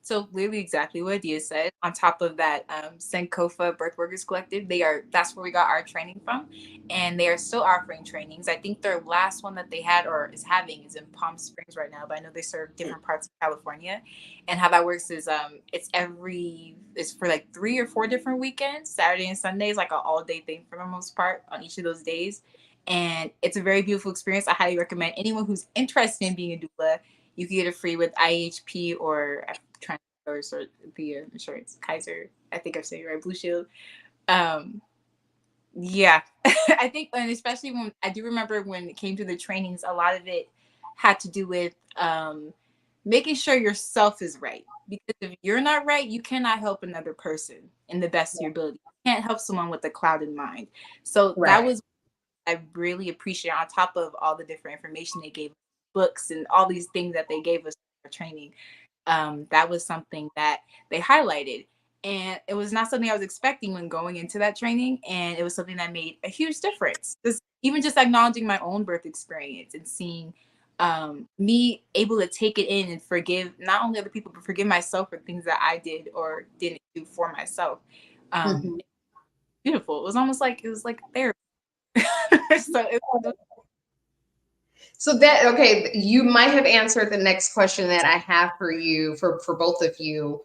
So literally exactly what Adia said. On top of that, Sankofa Birth Workers Collective, that's where we got our training from. And they are still offering trainings. I think their last one that they had or is having is in Palm Springs right now, but I know they serve different parts of California. And how that works is it's for like 3 or 4 different weekends, Saturday and Sunday is like an all-day thing for the most part on each of those days. And it's a very beautiful experience. I highly recommend anyone who's interested in being a doula, you can get it free with IHP or the insurance, Kaiser. I think I'm saying it right, Blue Shield. Yeah, I think, and especially when I do remember when it came to the trainings, a lot of it had to do with making sure yourself is right. Because if you're not right, you cannot help another person in the best of your ability. You can't help someone with a clouded mind. So that was I really appreciate, on top of all the different information they gave, books and all these things that they gave us for training. That was something that they highlighted, and it was not something I was expecting when going into that training, and it was something that made a huge difference. Even just acknowledging my own birth experience and seeing me able to take it in and forgive not only other people but forgive myself for things that I did or didn't do for myself. Beautiful. It was almost like therapy. So okay, you might have answered the next question that I have for you, for both of you.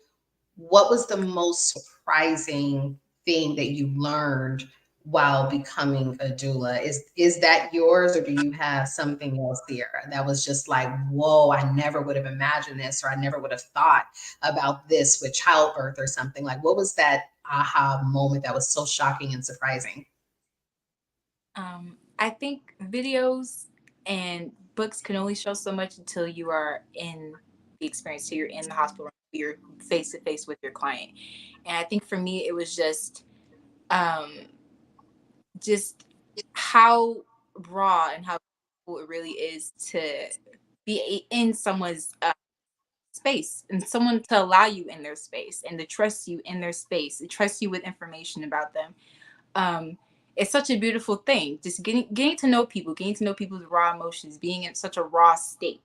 What was the most surprising thing that you learned while becoming a doula? Is that yours, or do you have something else there that was just like, whoa, I never would have imagined this, or I never would have thought about this with childbirth or something? Like, what was that aha moment that was so shocking and surprising? I think videos and books can only show so much until you are in the experience, so you're in the hospital, you're face to face with your client. And I think for me, it was just how raw and how cool it really is to be in someone's space, and someone to allow you in their space and to trust you in their space, and trust you with information about them. It's such a beautiful thing, just getting to know people, getting to know people's raw emotions, being in such a raw state.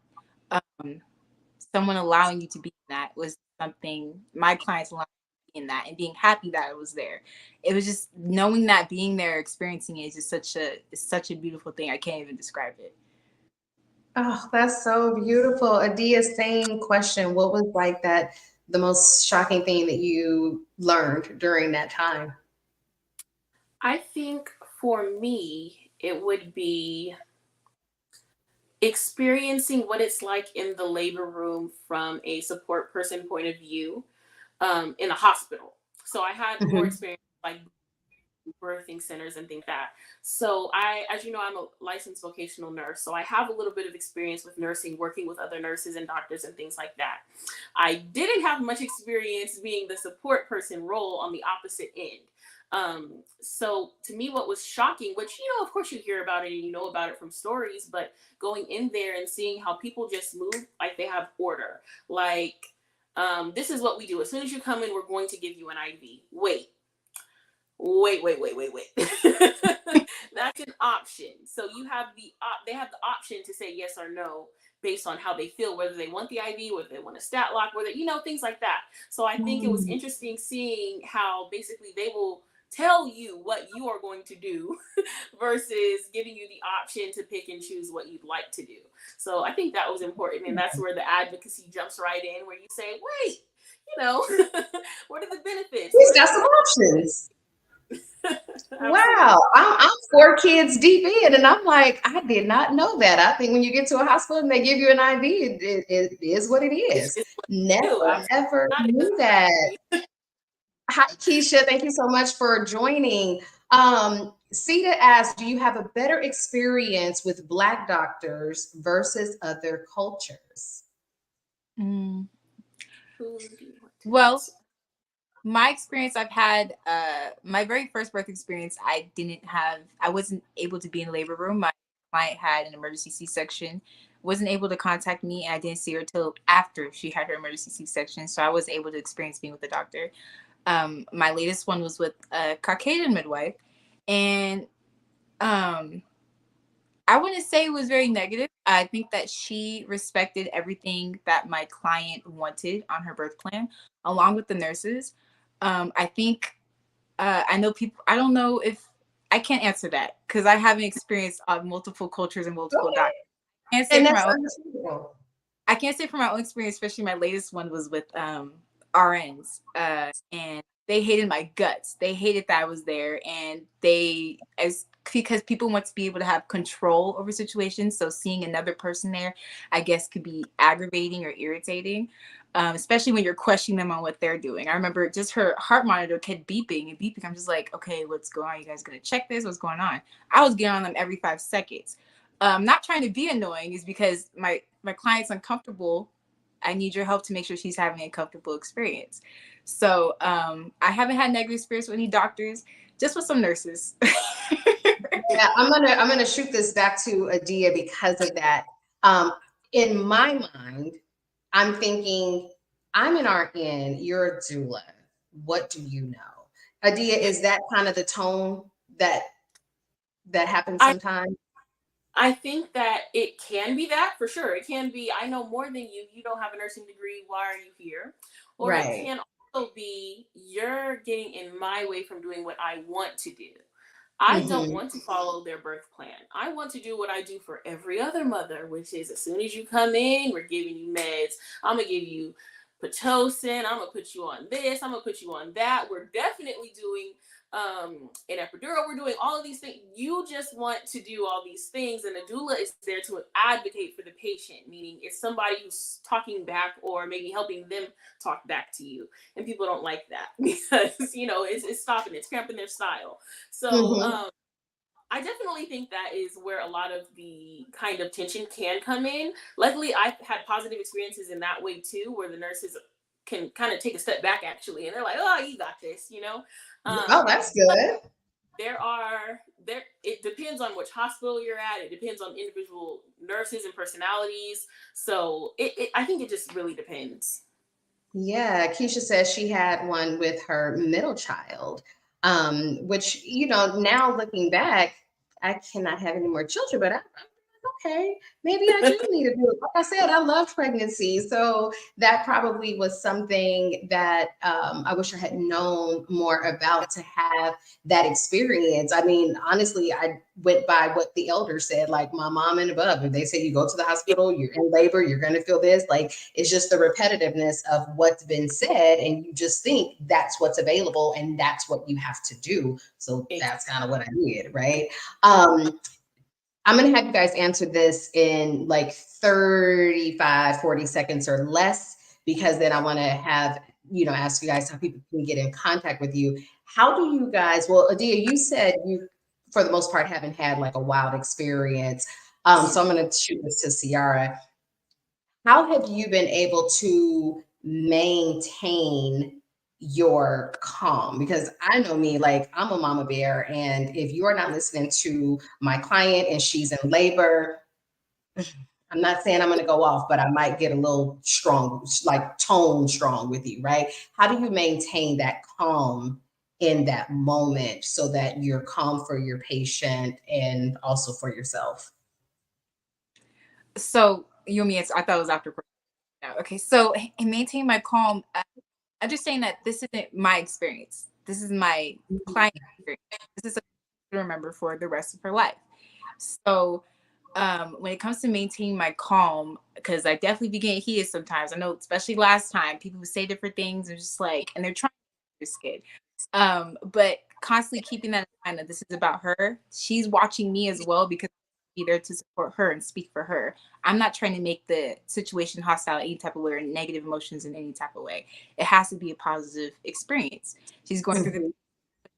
Someone allowing you to be in that was something my clients allowed me to be in that, and being happy that I was there. It was just knowing that, being there, experiencing it is just such a beautiful thing. I can't even describe it. Oh, that's so beautiful. Adia, same question. What was like the most shocking thing that you learned during that time? I think for me, it would be experiencing what it's like in the labor room from a support person point of view, in a hospital. So I had more Mhm. experience like birthing centers and things like that. So as you know, I'm a licensed vocational nurse. So I have a little bit of experience with nursing, working with other nurses and doctors and things like that. I didn't have much experience being the support person role on the opposite end. So to me, what was shocking, which, of course you hear about it and you know about it from stories, but going in there and seeing how people just move like they have order, like, this is what we do. As soon as you come in, we're going to give you an IV. Wait. That's an option. So you have they have the option to say yes or no based on how they feel, whether they want the IV, whether they want a stat lock, whether, things like that. So I think it was interesting seeing how basically they will tell you what you are going to do versus giving you the option to pick and choose what you'd like to do. So I think that was important. And that's where the advocacy jumps right in, where you say, wait, what are the benefits? He's got some options. Wow, I'm 4 kids deep in, and I'm like, I did not know that. I think when you get to a hospital and they give you an IV, it is what it is. Never, ever knew that. Hi, Keisha. Thank you so much for joining. Sita asked, do you have a better experience with Black doctors versus other cultures? Mm. Well, my experience, I've had my very first birth experience, I wasn't able to be in the labor room. My client had an emergency C-section, wasn't able to contact me, and I didn't see her till after she had her emergency C-section. So I was able to experience being with the doctor. My latest one was with a Caucasian midwife, and I wouldn't say it was very negative. I think that she respected everything that my client wanted on her birth plan, along with the nurses. I think I know people. I don't know if I can't answer that because I haven't experienced multiple cultures and multiple doctors. I can't say And for that's my own. understandable. I can't say from my own experience, especially my latest one was with RNs, and they hated my guts. They hated that I was there, and because people want to be able to have control over situations. So seeing another person there, I guess, could be aggravating or irritating, especially when you're questioning them on what they're doing. I remember just her heart monitor kept beeping and beeping. I'm just like, okay, what's going on? You guys gonna check this? What's going on? I was getting on them every 5 seconds. Not trying to be annoying, is because my client's uncomfortable. I need your help to make sure she's having a comfortable experience. So I haven't had negative experience with any doctors, just with some nurses. Yeah, I'm gonna shoot this back to Adia because of that. In my mind, I'm thinking, I'm an RN, you're a doula. What do you know? Adia, is that kind of the tone that happens I sometimes? I think that it can be that, for sure. It can be, I know more than you. You don't have a nursing degree. Why are you here? Or it Right. can also be, you're getting in my way from doing what I want to do. I don't Mm-hmm. want to follow their birth plan. I want to do what I do for every other mother, which is, as soon as you come in, we're giving you meds. I'm going to give you Pitocin. I'm going to put you on this. I'm going to put you on that. We're definitely doing an epidural. We're doing all of these things. You just want to do all these things. And a doula is there to advocate for the patient, meaning it's somebody who's talking back or maybe helping them talk back to you. And people don't like that because, it's stopping, it's cramping their style. So Mm-hmm. I definitely think that is where a lot of the kind of tension can come in. Luckily, I've had positive experiences in that way too, where the nurses can kind of take a step back actually, and they're like, "Oh, you got this." Oh, that's good. It depends on which hospital you're at. It depends on individual nurses and personalities. So I think it just really depends. Yeah, Keisha says she had one with her middle child, which, now looking back, I cannot have any more children, but I'm okay, maybe I do need to do it. Like I said, I love pregnancy. So that probably was something that I wish I had known more about to have that experience. I mean, honestly, I went by what the elders said, like my mom and above. If they say you go to the hospital, you're in labor, you're going to feel this, like it's just the repetitiveness of what's been said. And you just think that's what's available and that's what you have to do. So that's kind of what I did, right? I'm going to have you guys answer this in like 35, 40 seconds or less, because then I want to have, ask you guys how people can get in contact with you. How do you guys, well, Adia, you said you, for the most part, haven't had like a wild experience. So I'm going to shoot this to Ciara. How have you been able to maintain your calm? Because I know me, like I'm a mama bear, and if you are not listening to my client and she's in labor, I'm not saying I'm going to go off, but I might get a little strong, like tone strong with you, right? How do you maintain that calm in that moment so that you're calm for your patient and also for yourself? So you and me, I thought it was after. Okay, so maintain my calm. Understanding that this isn't my experience. This is my client experience. This is something to remember for the rest of her life. So when it comes to maintaining my calm, because I definitely be getting heated sometimes. I know, especially last time, people would say different things and just like, and they're trying to be scared. But constantly keeping that in mind that this is about her. She's watching me as well, because I'm there to support her and speak for her. I'm not trying to make the situation hostile any type of way or negative emotions in any type of way. It has to be a positive experience. She's going through the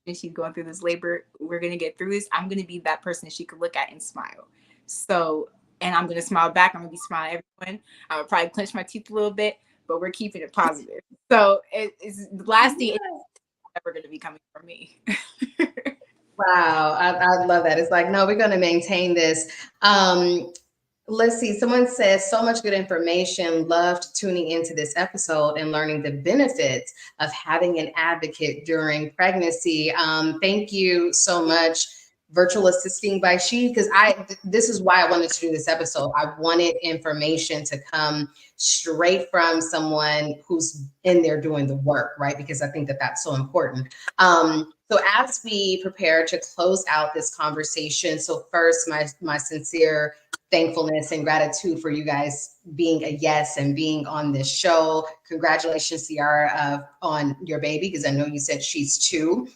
and she's going through this labor. We're going to get through this. I'm going to be that person she could look at and smile. So, and I'm going to smile back. I'm going to be smiling at everyone. I would probably clench my teeth a little bit, but we're keeping it positive. So it's the last thing ever going to be coming from me. Wow, I love that. It's like, no, we're going to maintain this. Let's see. Someone says so much good information. Loved tuning into this episode and learning the benefits of having an advocate during pregnancy. Thank you so much. Virtual assisting by She, because this is why I wanted to do this episode. I wanted information to come straight from someone who's in there doing the work, right? Because I think that that's so important. So as we prepare to close out this conversation, so first, my sincere thankfulness and gratitude for you guys being a yes and being on this show. Congratulations, Ciara, on your baby, because I know you said she's 2,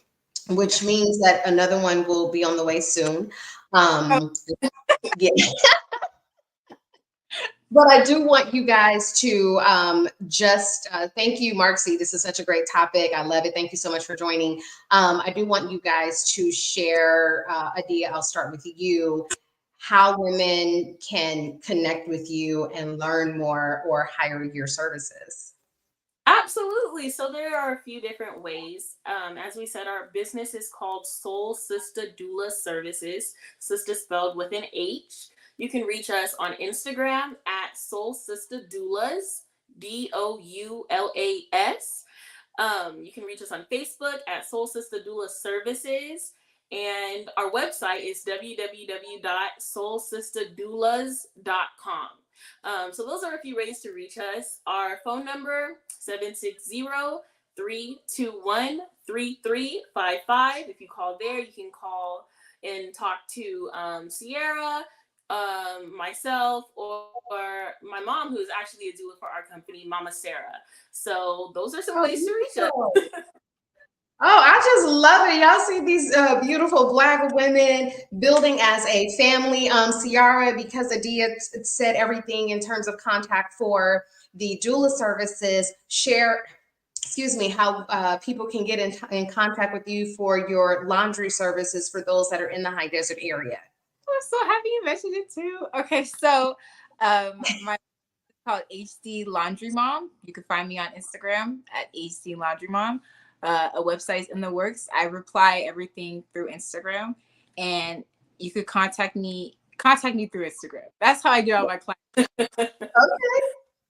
which means that another one will be on the way soon. Yeah. But I do want you guys to just thank you, Marcy. This is such a great topic. I love it. Thank you so much for joining. I do want you guys to share, Adia, I'll start with you, how women can connect with you and learn more or hire your services. Absolutely. So there are a few different ways. As we said, our business is called Soul Sister Doulas Services, sister spelled with an H. You can reach us on Instagram at Soul Sister Doulas, DOULAS. You can reach us on Facebook at Soul Sister Doulas Services. And our website is www.soulsisterdoulas.com. So those are a few ways to reach us. Our phone number, 760-321-3355. If you call there, you can call and talk to Ciara, myself, or my mom, who is actually a doula for our company, Mama Sarah. So those are some ways to reach us. Oh, I just love it. Y'all see these beautiful Black women building as a family. Ciara, because Adia said everything in terms of contact for the doula services, share, how people can get in contact with you for your laundry services for those that are in the high desert area. I'm so happy you mentioned it too. Okay, so my called HD Laundry Mom. You can find me on Instagram at HD Laundry Mom. A website's in the works. I reply everything through Instagram, and you could contact me through Instagram. That's how I get all my clients. Okay.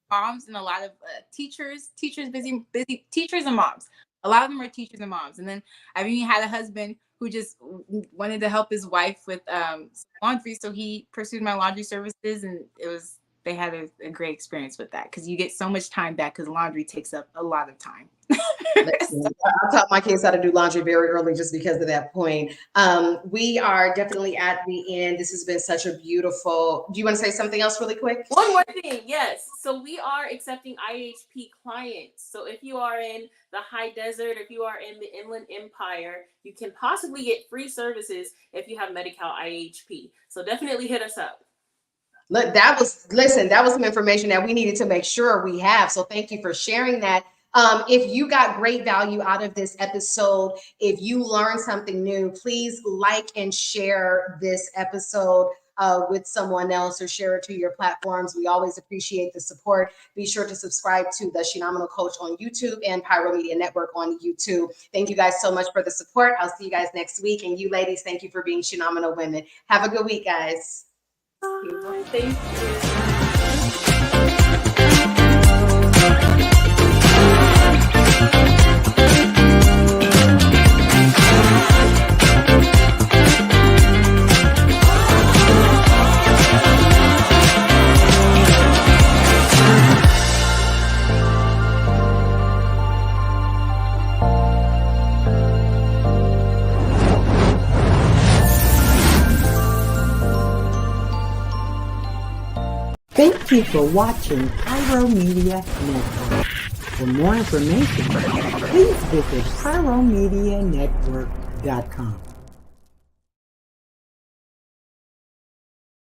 Moms and a lot of teachers, busy teachers and moms. A lot of them are teachers and moms. And then I've even had a husband who just wanted to help his wife with laundry. So he pursued my laundry services, and they had a great experience with that because you get so much time back because laundry takes up a lot of time. I taught my kids how to do laundry very early just because of that point. We are definitely at the end. This has been such a beautiful. Do you want to say something else really quick? One more thing, yes. So we are accepting IHP clients. So if you are in the high desert, if you are in the Inland Empire, you can possibly get free services if you have Medi-Cal IHP. So definitely hit us up. Look, that was some information that we needed to make sure we have. So thank you for sharing that. If you got great value out of this episode, if you learned something new, please like and share this episode with someone else or share it to your platforms. We always appreciate the support. Be sure to subscribe to the Shenomenal Coach on YouTube and Pyro Media Network on YouTube. Thank you guys so much for the support. I'll see you guys next week. And you ladies, thank you for being Shenomenal women. Have a good week, guys. Thank you. Thank you for watching Pyro Media Network. For more information, please visit pyromedianetwork.com.